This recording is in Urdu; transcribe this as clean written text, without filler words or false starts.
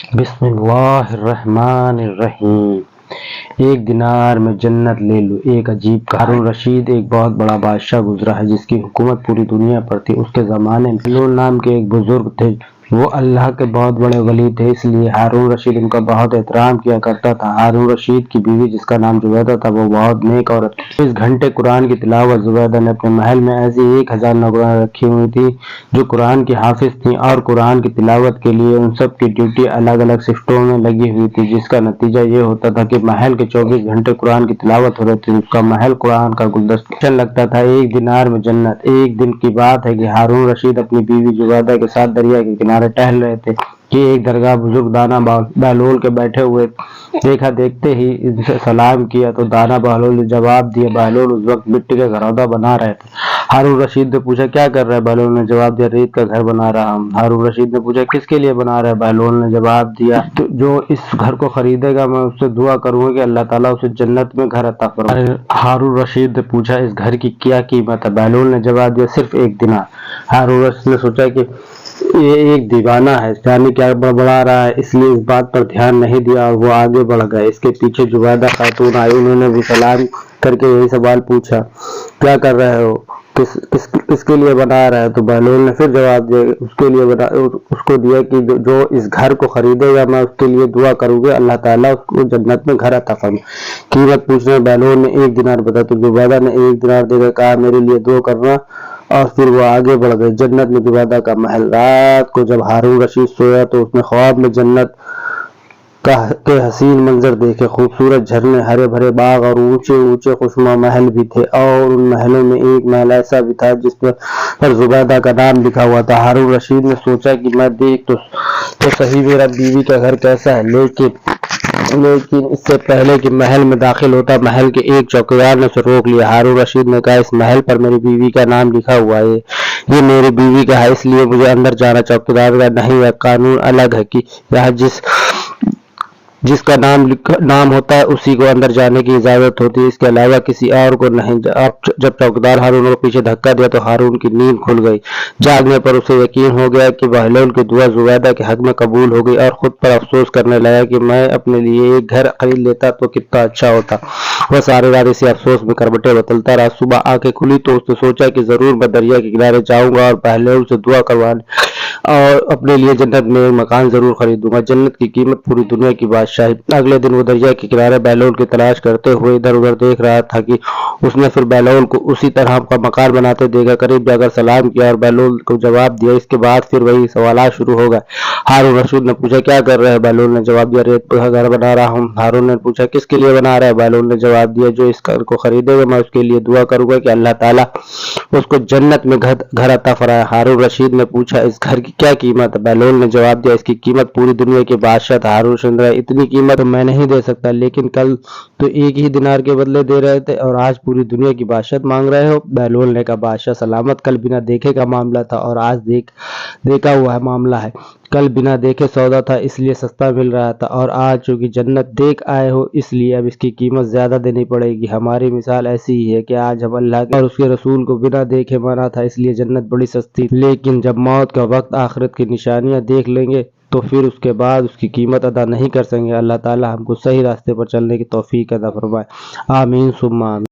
بسم اللہ الرحمن الرحیم۔ ایک دینار میں جنت لے لو۔ ایک عجیب کہانی۔ ہارون رشید ایک بہت بڑا بادشاہ گزرا ہے جس کی حکومت پوری دنیا پر تھی۔ اس کے زمانے میں بہلول نام کے ایک بزرگ تھے، وہ اللہ کے بہت بڑے ولی تھے، اس لیے ہارون رشید ان کا بہت احترام کیا کرتا تھا۔ ہارون رشید کی بیوی جس کا نام زبیدہ تھا وہ بہت نیک عورت تھی۔ 24 گھنٹے قرآن کی تلاوت۔ زبیدہ نے اپنے محل میں ایسی 1000 نوکران رکھی ہوئی تھی جو قرآن کی حافظ تھیں اور قرآن کی تلاوت کے لیے ان سب کی ڈیوٹی الگ الگ شفٹوں میں لگی ہوئی تھی، جس کا نتیجہ یہ ہوتا تھا کہ محل کے 24 گھنٹے قرآن کی تلاوت ہو رہی تھی۔ اس کا محل قرآن کا گلدستہ لگتا تھا۔ ایک دینار میں جنت۔ ایک دن کی بات ہے کہ ہارون رشید اپنی بیوی زبیدہ کے ساتھ دریا کے کنارے ٹہل رہے تھے کہ ایک درگاہ بزرگ دانا بہلول کے بیٹھے ہوئے دیکھا۔ دیکھتے ہی ان سے سلام کیا تو دانا بہلول نے جواب دیا۔ بہلول اس وقت مٹی کا گھرودہ بنا رہے تھے۔ ہارون رشید نے پوچھا کیا کر رہے ہیں؟ بہلول نے جواب دیا ریت کا گھر بنا رہا ہوں۔ ہارون رشید نے پوچھا کس کے لیے بنا رہے ہیں؟ بہلول نے جواب دیا جو اس گھر کو خریدے گا میں اس سے دعا کروں گا کہ اللہ تعالیٰ اسے جنت میں گھر عطا فرمائے۔ ہارون رشید نے پوچھا اس گھر کی کیا قیمت ہے؟ بہلول نے جواب دیا صرف 1 دینار۔ ہارون رشید نے سوچا کہ یہ ایک دیوانہ ہے، یعنی کیا بڑھا رہا ہے، اس لیے اس بات پر دھیان نہیں دیا اور وہ آگے بڑھ گئے۔ اس کے پیچھے زبیدہ خاتون آئی، انہوں نے بھی سلام کر کے یہی سوال پوچھا کیا کر رہے ہو، کس کے لیے بنا رہے ہیں؟ تو بہلول نے پھر جواب دیا اس کو دیا کہ جو اس گھر کو خریدے گا میں اس کے لیے دعا کروں گا اللہ تعالیٰ اس کو جنت میں گھر عطا فرمائے۔ قیمت پوچھنے بہلول نے 1 دینار بتایا تو زبیدہ نے 1 دینار دے کر کہا میرے لیے دعا کرنا، اور پھر وہ آگے بڑھ گئے۔ جنت میں زبیدہ کا محل۔ رات کو جب ہارون رشید سویا تو اس نے خواب میں جنت کے حسین منظر دیکھے۔ خوبصورت جھرنے، ہرے بھرے باغ اور اونچے اونچے خوشنما محل بھی تھے، اور ان محلوں میں ایک محل ایسا بھی تھا جس پر زبیدہ کا نام لکھا ہوا تھا۔ ہارون رشید نے سوچا کہ میں دیکھ تو صحیح میرا بیوی کا گھر کیسا ہے، لیکن اس سے پہلے کہ محل میں داخل ہوتا محل کے ایک چوکیدار نے اسے روک لیا۔ ہارون رشید نے کہا اس محل پر میری بیوی کا نام لکھا ہوا ہے، یہ میری بیوی کا ہے، اس لیے مجھے اندر جانا چوکیدار کا نہیں ہے۔ قانون الگ ہے کہ یہاں جس کا نام ہوتا ہے اسی کو اندر جانے کی اجازت ہوتی ہے، اس کے علاوہ کسی اور کو نہیں۔ جب چوکیدار ہارون کو پیچھے دھکا دیا تو ہارون کی نیند کھل گئی۔ جاگنے پر اسے یقین ہو گیا کہ بہلول کی دعا زبیدہ کے حق میں قبول ہو گئی، اور خود پر افسوس کرنے لگا کہ میں اپنے لیے ایک گھر خرید لیتا تو کتنا اچھا ہوتا۔ وہ ساری رات اسی افسوس میں کربٹیں بدلتا رہا۔ صبح آنکھیں کھلی تو اس نے سوچا کہ ضرور میں دریا کے کنارے جاؤں گا اور بہلول سے دعا کروانے اور اپنے لیے جنت میں ایک مکان ضرور خریدوں گا۔ جنت کی قیمت پوری دنیا کی بادشاہی۔ اگلے دن وہ دریا کے کنارے بہلول کی تلاش کرتے ہوئے ادھر ادھر دیکھ رہا تھا کہ اس نے پھر بہلول کو اسی طرح کا مکان بناتے دیکھا۔ قریب جا کر سلام کیا اور بہلول کو جواب دیا۔ اس کے بعد پھر وہی سوالات شروع ہو گئے۔ ہارون رشید نے پوچھا کیا کر رہے ہیں؟ بہلول نے جواب دیا ریت کا گھر بنا رہا ہوں۔ ہارون نے پوچھا کس کے لیے بنا رہا ہے؟ بہلول نے جواب دیا جو اس گھر کو خریدے گا میں اس کے لیے دعا کروں گا کہ اللہ تعالیٰ اس کو جنت میں گھر عطا فرمائے۔ ہارون رشید نے پوچھا اس گھر کی کیا قیمت ہے؟ بہلول نے جواب دیا اس کی قیمت پوری دنیا کے بادشاہ تھا۔ ہارون رشید نے اتنی قیمت تو میں نہیں دے سکتا، لیکن کل تو 1 ہی دینار کے بدلے دے رہے تھے اور آج پوری دنیا کی بادشاہت مانگ رہے ہو۔ بہلول نے کہا بادشاہ سلامت، کل بنا دیکھے کا معاملہ تھا اور آج دیکھا ہوا معاملہ ہے۔ کل بنا دیکھے سودا تھا اس لیے سستا مل رہا تھا، اور آج چونکہ جنت دیکھ آئے ہو اس لیے اب اس کی قیمت زیادہ دینی پڑے گی۔ ہماری مثال ایسی ہی ہے کہ آج ہم اللہ کے اور اس کے رسول کو بنا دیکھے مانا تھا، اس لیے جنت بڑی سستی، لیکن جب موت کا وقت آخرت کی نشانیاں دیکھ لیں گے تو پھر اس کے بعد اس کی قیمت ادا نہیں کر سکیں گے۔ اللہ تعالی ہم کو صحیح راستے پر چلنے کی توفیق عطا فرمائے، آمین ثم آمین۔